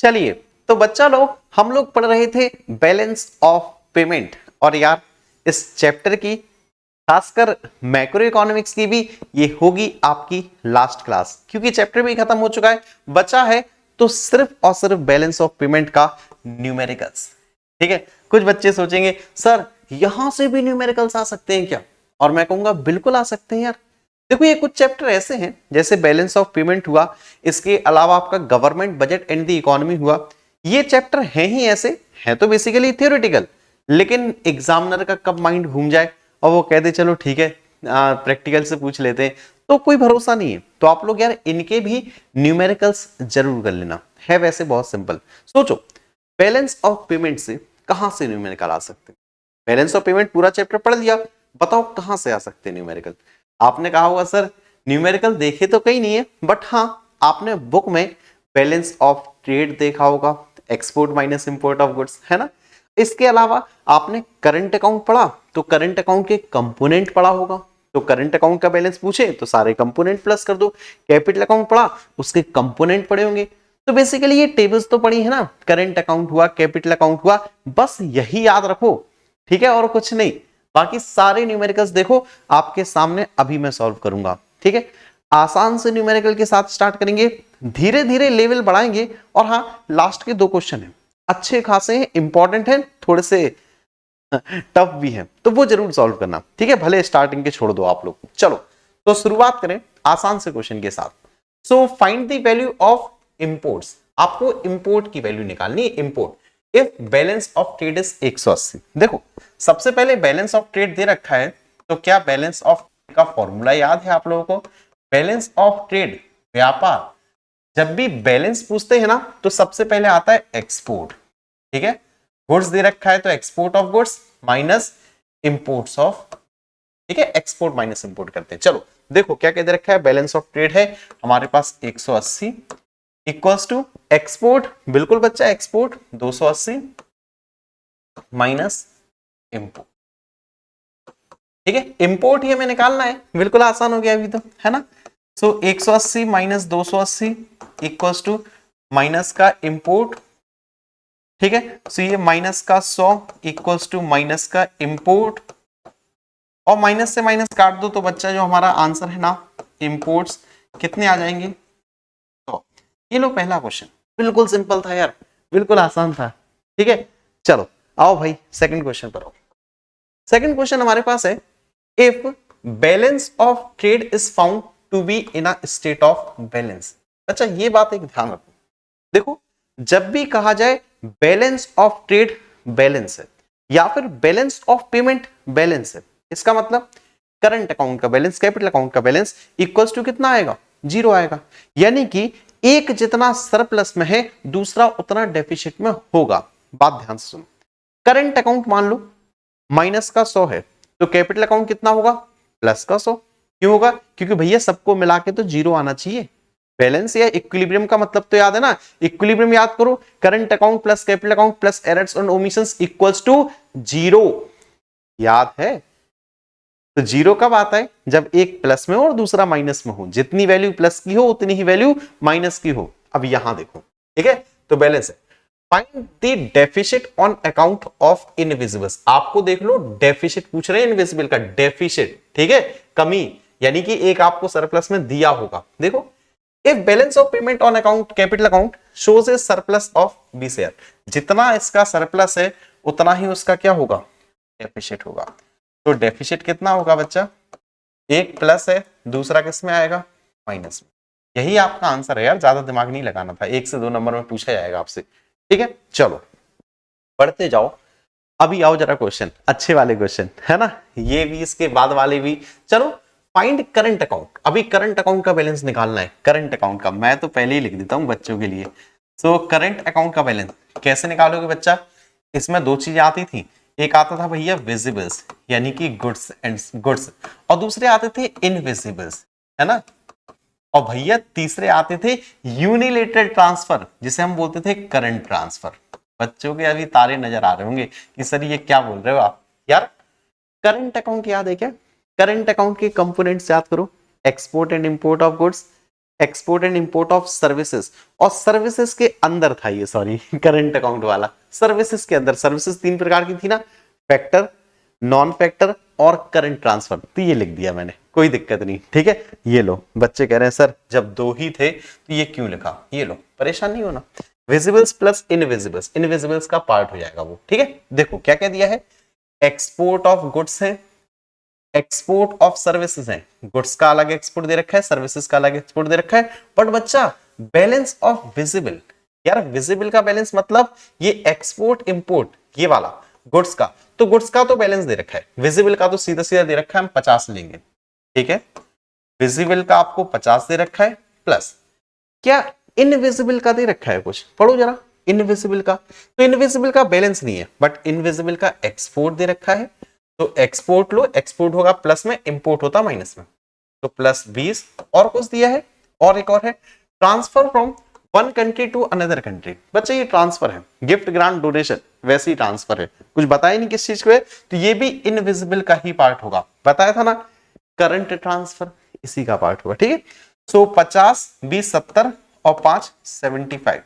चलिए, तो बच्चा लोग हम लोग पढ़ रहे थे बैलेंस ऑफ पेमेंट, और यार इस चैप्टर की खासकर मैक्रो इकोनॉमिक्स की भी ये होगी आपकी लास्ट क्लास, क्योंकि चैप्टर भी खत्म हो चुका है। बचा है तो सिर्फ और सिर्फ बैलेंस ऑफ पेमेंट का न्यूमेरिकल्स। ठीक है, कुछ बच्चे सोचेंगे सर यहां से भी न्यूमेरिकल्स आ सकते हैं क्या, और मैं कहूंगा बिल्कुल आ सकते हैं यार। देखो ये कुछ चैप्टर ऐसे हैं जैसे बैलेंस ऑफ पेमेंट हुआ, इसके अलावा आपका government budget and the economy हुआ, ये चैप्टर हैं ही ऐसे, हैं तो बेसिकली थियोरेटिकल, लेकिन एग्जामिनर का कब माइंड घूम जाए और वो कहते चलो ठीक है प्रैक्टिकल से पूछ लेते हैं, तो कोई भरोसा नहीं है। तो आप लोग यार इनके भी न्यूमेरिकल्स जरूर कर लेना, है वैसे बहुत सिंपल। सोचो बैलेंस ऑफ पेमेंट से कहां से न्यूमेरिकल आ सकते हैं। बैलेंस ऑफ पेमेंट पूरा चैप्टर पढ़ लिया, बताओ कहां से आ सकते हैं न्यूमेरिकल। आपने कहा होगा सर न्यूमेरिकल देखे तो कहीं नहीं है, बट हाँ आपने बुक में बैलेंस ऑफ ट्रेड देखा होगा, export minus import of goods, है ना। इसके अलावा आपने करंट अकाउंट पढ़ा तो करंट अकाउंट के कंपोनेंट पढ़ा होगा, तो करंट अकाउंट का बैलेंस पूछे तो सारे कंपोनेंट प्लस कर दो। कैपिटल अकाउंट पढ़ा उसके कंपोनेंट पढ़े होंगे। तो बेसिकली ये टेबल्स तो पढ़ी है ना, करंट अकाउंट हुआ, कैपिटल अकाउंट हुआ, बस यही याद रखो, ठीक है, और कुछ नहीं। बाकी सारे न्यूमेरिकल्स देखो आपके सामने अभी मैं सॉल्व करूंगा, ठीक है। आसान से न्यूमेरिकल के साथ स्टार्ट करेंगे, धीरे धीरे लेवल बढ़ाएंगे, और हाँ लास्ट के 2 क्वेश्चन है अच्छे खासे हैं, इंपॉर्टेंट हैं, थोड़े से टफ भी है, तो वो जरूर सॉल्व करना, ठीक है। भले स्टार्टिंग के छोड़ दो आप लोग। चलो तो शुरुआत करें आसान से क्वेश्चन के साथ। So find the value of imports. आपको इंपोर्ट की वैल्यू निकालनी है, import if balance of trade is 180। देखो सबसे पहले बैलेंस ऑफ ट्रेड दे रखा है, तो क्या बैलेंस ऑफ का फॉर्मूला याद है आप लोगों को। बैलेंस ऑफ ट्रेड व्यापार, जब भी बैलेंस पूछते हैं ना तो सबसे पहले आता है एक्सपोर्ट, ठीक है। गुड्स दे रखा है तो export of goods minus imports of, ठीक है, एक्सपोर्ट माइनस इंपोर्ट करते हैं। चलो देखो क्या कह दे रखा है, बैलेंस ऑफ ट्रेड है हमारे पास 180 इक्वल्स टू एक्सपोर्ट, बिल्कुल बच्चा एक्सपोर्ट 280 माइनस इंपोर्ट, ठीक है। इंपोर्ट ही हमें निकालना है, बिल्कुल आसान हो गया अभी तो, है ना। सो 180 माइनस 280 इक्वल्स टू माइनस का इंपोर्ट, ठीक है। सो ये माइनस का 100 इक्वल्स टू माइनस का इंपोर्ट, और माइनस से माइनस काट दो तो बच्चा जो हमारा आंसर है ना इंपोर्ट्स कितने आ जाएंगे। तो ये लो पहला क्वेश्चन, बिल्कुल सिंपल था यार, बिल्कुल आसान था, ठीक है। चलो आओ भाई सेकंड क्वेश्चन पर आओ। सेकंड क्वेश्चन हमारे पास है, if balance of trade is found to be in a state of balance. अच्छा ये बात एक ध्यान रखो, देखो जब भी कहा जाए बैलेंस ऑफ ट्रेड बैलेंस है या फिर बैलेंस ऑफ पेमेंट बैलेंस है, इसका मतलब करंट अकाउंट का बैलेंस, कैपिटल अकाउंट का बैलेंस इक्वल्स टू कितना आएगा, 0 आएगा। यानी कि एक जितना सरप्लस में है दूसरा उतना डेफिसिट में होगा। बात ध्यान से सुनो, करंट अकाउंट मान लो माइनस का 100 है, तो कैपिटल अकाउंट कितना होगा, प्लस का 100। क्यों होगा, क्योंकि भैया सबको मिला के तो 0 आना चाहिए। बैलेंस या इक्विलिब्रियम का मतलब तो याद है ना, इक्विलिब्रियम याद करो, current account plus capital account plus errors and omissions equals to 0, याद है। तो 0 कब आता है, जब एक प्लस में हो और दूसरा माइनस में हो, जितनी वैल्यू प्लस की हो उतनी ही वैल्यू माइनस की हो। अब यहां देखो, ठीक है, तो बैलेंस है, find the deficit on account of invisibles. आपको देख लो डेफिसिट पूछ रहे हैं, इनविजिबल का डेफिसिट, ठीक है, कमी, यानी कि एक आपको सरप्लस में दिया होगा। देखो if balance of payment on account capital account shows A surplus of 20 share, जितना इसका सरप्लस है उतना ही उसका क्या होगा, डेफिसिट होगा। तो डेफिसिट कितना होगा बच्चा, एक प्लस है दूसरा किस में आएगा, माइनस में। यही आपका आंसर है यार, ज्यादा दिमाग नहीं लगाना था, 1 से 2 नंबर में पूछा जाएगा आपसे, ठीक है। चलो पढ़ते जाओ, अभी आओ जरा क्वेश्चन, अच्छे वाले क्वेश्चन है ना, ये भी इसके बाद वाले भी। चलो फाइंड करंट अकाउंट, अभी करंट अकाउंट का बैलेंस निकालना है। करंट अकाउंट का मैं तो पहले ही लिख देता हूं बच्चों के लिए। सो करंट अकाउंट का बैलेंस कैसे निकालोगे बच्चा, इसमें 2 चीजें आती थी, एक आता था भैया विजिबल्स यानी कि गुड्स एंड गुड्स, और दूसरे आते थे इनविजिबल्स, है ना, और भैया तीसरे आते थे यूनिलेटरल ट्रांसफर जिसे हम बोलते थे करंट ट्रांसफर। बच्चों के अभी तारे नजर आ रहे होंगे कि सर ये क्या बोल रहे हो आप यार। करंट अकाउंट याद है क्या, करंट अकाउंट के कंपोनेंट्स याद करो, export and import of goods, export and import of services, और सर्विसेज के अंदर था ये, सॉरी करंट अकाउंट वाला, सर्विसेज के अंदर, सर्विसेज 3 प्रकार की थी ना, फैक्टर, नॉन फैक्टर और करंट ट्रांसफर, तो ये लिख दिया मैंने, कोई दिक्कत नहीं, ठीक है। ये लो, बच्चे कह रहे हैं सर जब 2 ही थे तो ये क्यों लिखा, ये लो, परेशान नहीं होना, विजिबल्स प्लस इनविजिबल्स, इनविजिबल्स का पार्ट हो जाएगा वो, ठीक है। देखो क्या क्या दिया है, एक्सपोर्ट ऑफ गुड्स है, एक्सपोर्ट ऑफ सर्विसेज है, गुड्स का अलग एक्सपोर्ट दे रखा है, सर्विसेज का अलग एक्सपोर्ट दे रखा है, बट बच्चा बैलेंस ऑफ विजिबल, यार विजिबल का बैलेंस मतलब ये एक्सपोर्ट इंपोर्ट ये वाला गुड्स का, तो गुड्स का तो बैलेंस दे रखा है, विजिबल का तो सीधा सीधा दे रखा है, हम 50 लेंगे, ठीक है। विजिबल का आपको 50 दे रखा है, प्लस क्या इनविजिबल का दे रखा है, कुछ पढ़ो जरा इनविजिबल का, तो इनविजिबल का बैलेंस नहीं है, बट इनविजिबल का एक्सपोर्ट दे रखा है, तो एक्सपोर्ट लो, एक्सपोर्ट होगा प्लस में, इंपोर्ट होता माइनस में, तो प्लस 20, और कुछ दिया है, और एक और है, transfer from one country to another country, बच्चे ये ट्रांसफर है, गिफ्ट ग्रांट डोनेशन वैसे ही ट्रांसफर है, कुछ बताया नहीं किस चीज को है, तो ये भी इनविजिबल का ही पार्ट होगा, बताया था ना, करंट ट्रांसफर इसी का पार्ट होगा, ठीक है। सो 50, 20, 70 और 5, 75,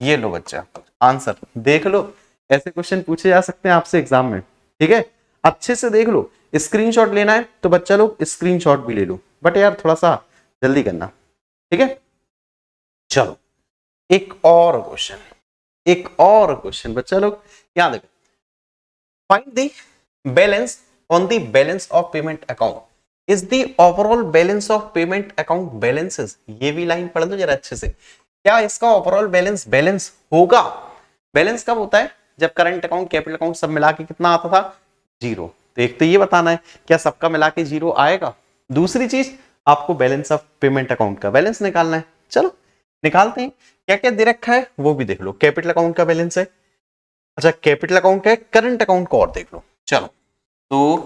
ये लो बच्चा आंसर, देख लो, ऐसे क्वेश्चन पूछे जा सकते हैं आपसे एग्जाम में, ठीक है, अच्छे से देख लो, स्क्रीनशॉट लेना है तो बच्चा लोग स्क्रीनशॉट भी ले लो, बट यार थोड़ा सा जल्दी करना, ठीक है। चलो एक और क्वेश्चन, एक और क्वेश्चन बच्चा लोग यहां देखो, find the balance on the balance of payment account is the overall balance of payment account balances, ये भी लाइन पढ़ लो जरा अच्छे से, क्या इसका ओवरऑल बैलेंस बैलेंस होगा, बैलेंस कब होता है, जब करंट अकाउंट कैपिटल अकाउंट सब मिला के कितना आता था, 0, तो एक तो ये बताना है क्या सबका मिला के 0 आएगा, दूसरी चीज आपको बैलेंस ऑफ पेमेंट अकाउंट का बैलेंस निकालना है, चलो निकालते हैं, क्या क्या दे रखा है वो भी देख लो, कैपिटल अकाउंट का बैलेंस है, अच्छा कैपिटल अकाउंट है, करंट अकाउंट को और देख लो, चलो तो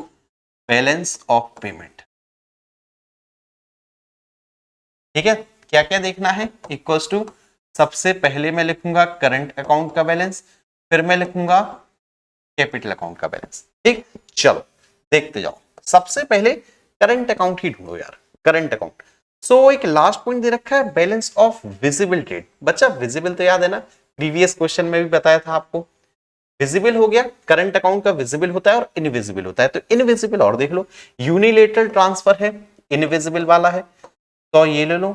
बैलेंस ऑफ पेमेंट, ठीक है, क्या क्या देखना है, इक्वल्स टू, सबसे पहले मैं लिखूंगा करंट अकाउंट का बैलेंस, फिर मैं लिखूंगा कैपिटल अकाउंट का बैलेंस, ठीक, चलो देखते जाओ, सबसे पहले करंट अकाउंट ही ढूंढो यार, करंट अकाउंट, सो एक लास्ट पॉइंट दे रखा है बैलेंस ऑफ विजिबल ट्रेड, बच्चा विजिबल तो याद है ना, प्रीवियस क्वेश्चन में भी बताया था आपको, विजिबल हो गया, करंट अकाउंट का विजिबल होता है और इनविजिबल होता है, तो इनविजिबल और देख लो, यूनिलेटरल ट्रांसफर है, इनविजिबल वाला है, तो ये ले लो,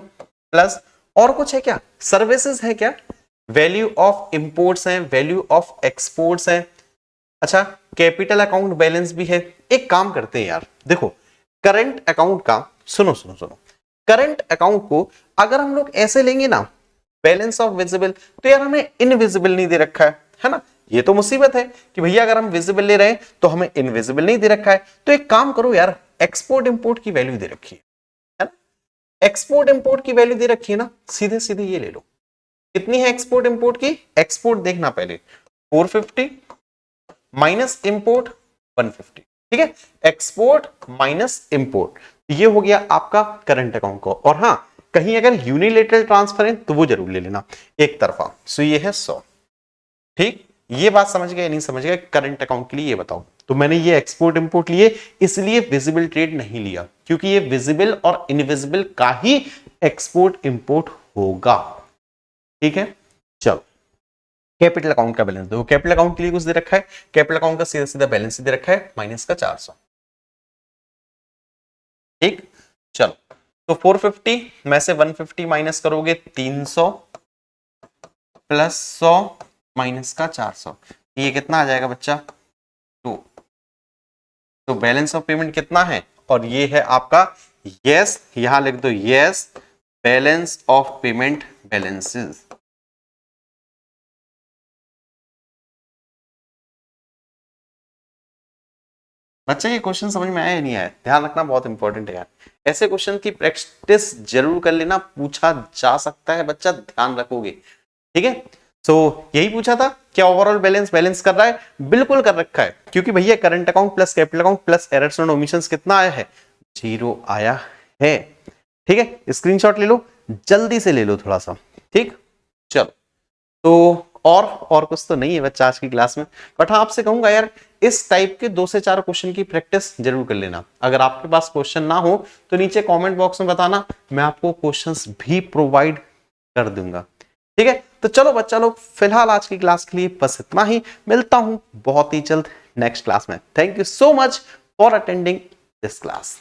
प्लस और कुछ है क्या, सर्विसेज है क्या, वैल्यू ऑफ इंपोर्ट्स हैं, वैल्यू ऑफ एक्सपोर्ट्स हैं, अच्छा कैपिटल अकाउंट बैलेंस भी है, एक काम करते हैं यार, देखो करंट अकाउंट का, सुनो सुनो सुनो, करंट अकाउंट को अगर हम लोग ऐसे लेंगे ना, बैलेंस ऑफ विजिबल, तो यार हमें इनविजिबल नहीं दे रखा है ना, ये तो मुसीबत है कि भैया अगर हम विजिबल ले रहे हैं तो हमें इनविजिबल नहीं दे रखा है, तो एक काम करो यार, एक्सपोर्ट इंपोर्ट की वैल्यू दे रखी है ना, एक्सपोर्ट इंपोर्ट की वैल्यू दे रखी है ना, सीधे सीधे ये ले लो, कितनी है एक्सपोर्ट इंपोर्ट की, एक्सपोर्ट देखना पहले 450 माइनस इंपोर्ट 150, ठीक है, एक्सपोर्ट माइनस इंपोर्ट, ये हो गया आपका करंट अकाउंट को, और हाँ कहीं अगर यूनिलेटरल ट्रांसफर है तो वो जरूर ले लेना एक तरफा, सो ये है 100, ठीक, ये बात समझ गए नहीं समझ गए, करंट अकाउंट के लिए ये बताओ, तो मैंने ये एक्सपोर्ट इंपोर्ट लिए इसलिए विजिबल ट्रेड नहीं लिया, क्योंकि ये विजिबल और इनविजिबल का ही एक्सपोर्ट इंपोर्ट होगा, ठीक है। चलो कैपिटल अकाउंट का बैलेंस देखो, कैपिटल अकाउंट के लिए कुछ दे रखा है, कैपिटल अकाउंट का सीधा सीधा बैलेंस दे रखा है, माइनस का 400, ठीक, चलो तो 450 में से 150 माइनस करोगे 300 प्लस 100 माइनस का 400, ये कितना आ जाएगा बच्चा 2, तो बैलेंस ऑफ पेमेंट कितना है, और ये है आपका यस, यहां लिख दो yes, balance of payment balances, बच्चा ये क्वेश्चन समझ में आया या नहीं आया, ध्यान रखना बहुत इंपॉर्टेंट है यार, ऐसे क्वेश्चन की प्रैक्टिस जरूर कर लेना, पूछा जा सकता है बच्चा, ध्यान रखोगे, ठीक है। सो यही पूछा था, क्या ओवरऑल बैलेंस बैलेंस कर रहा है, बिल्कुल कर रखा है, क्योंकि भैया current account plus capital account plus errors and omissions कितना आया है, 0 आया है, ठीक है, स्क्रीनशॉट ले लो, जल्दी से ले लो थोड़ा सा, ठीक, चलो तो और कुछ तो नहीं है बच्चा आज की क्लास में, बट हाँ आपसे कहूंगा यार इस टाइप के 2 से 4 क्वेश्चन की प्रैक्टिस जरूर कर लेना। अगर आपके पास क्वेश्चन ना हो तो नीचे कमेंट बॉक्स में बताना, मैं आपको क्वेश्चंस भी प्रोवाइड कर दूंगा। ठीक है, तो चलो बच्चा लोग, फिलहाल आज की क्लास के लिए बस इतना ही। मिलता हूं बहुत ही जल्द नेक्स्ट क्लास में। Thank you so much for attending this class.